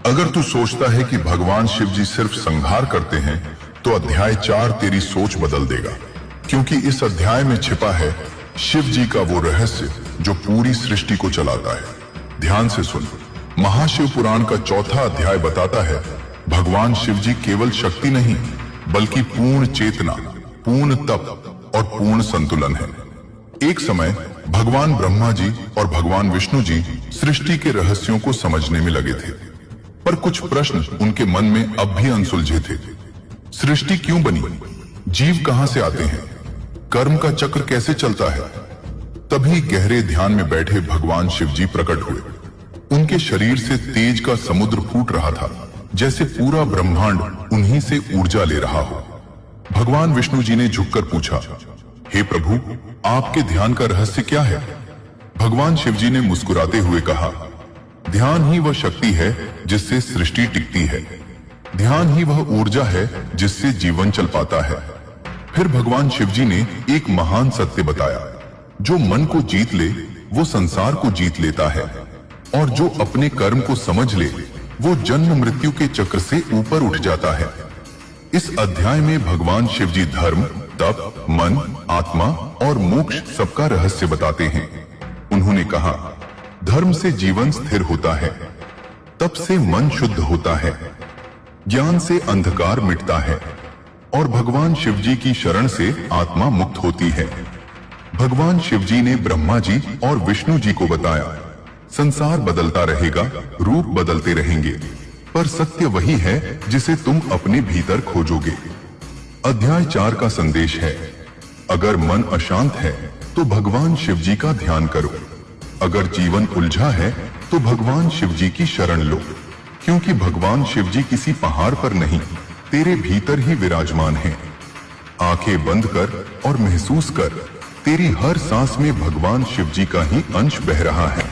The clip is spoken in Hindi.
अगर तू सोचता है कि भगवान शिव जी सिर्फ संहार करते हैं, तो अध्याय 4 तेरी सोच बदल देगा, क्योंकि इस अध्याय में छिपा है शिव जी का वो रहस्य जो पूरी सृष्टि को चलाता है। ध्यान से सुन। महाशिव पुराण का 4था अध्याय बताता है भगवान शिव जी केवल शक्ति नहीं, बल्कि पूर्ण चेतना, पूर्ण तप और पूर्ण संतुलन है। एक समय भगवान ब्रह्मा जी और भगवान विष्णु जी सृष्टि के रहस्यों को समझने में लगे थे, पर कुछ प्रश्न उनके मन में अब भी अनसुलझे थे। सृष्टि क्यों बनी? जीव कहां से आते हैं? कर्म का चक्र कैसे चलता है? तभी गहरे ध्यान में बैठे भगवान शिव जी प्रकट हुए। उनके शरीर से तेज का समुद्र फूट रहा था, जैसे पूरा ब्रह्मांड उन्हीं से ऊर्जा ले रहा हो। भगवान विष्णु जी ने झुककर पूछा, हे प्रभु, आपके ध्यान का रहस्य क्या है? भगवान शिव जी ने मुस्कुराते हुए कहा, ध्यान ही वह शक्ति है जिससे सृष्टि टिकती है। ध्यान ही वह ऊर्जा है जिससे जीवन चल पाता है। फिर भगवान शिव जी ने एक महान सत्य बताया, जो मन को जीत ले वो संसार को जीत लेता है, और जो अपने कर्म को समझ ले वो जन्म मृत्यु के चक्र से ऊपर उठ जाता है। इस अध्याय में भगवान शिव जी धर्म, तप, मन, आत्मा और मोक्ष सबका रहस्य बताते हैं। उन्होंने कहा, धर्म से जीवन स्थिर होता है, तप से मन शुद्ध होता है, ज्ञान से अंधकार मिटता है, और भगवान शिव जी की शरण से आत्मा मुक्त होती है। भगवान शिव जी ने ब्रह्मा जी और विष्णु जी को बताया, संसार बदलता रहेगा, रूप बदलते रहेंगे, पर सत्य वही है जिसे तुम अपने भीतर खोजोगे। अध्याय 4 का संदेश है, अगर मन अशांत है तो भगवान शिव जी का ध्यान करो। अगर जीवन उलझा है तो भगवान शिव जी की शरण लो, क्योंकि भगवान शिव जी किसी पहाड़ पर नहीं, तेरे भीतर ही विराजमान हैं। आंखें बंद कर और महसूस कर, तेरी हर सांस में भगवान शिव जी का ही अंश बह रहा है।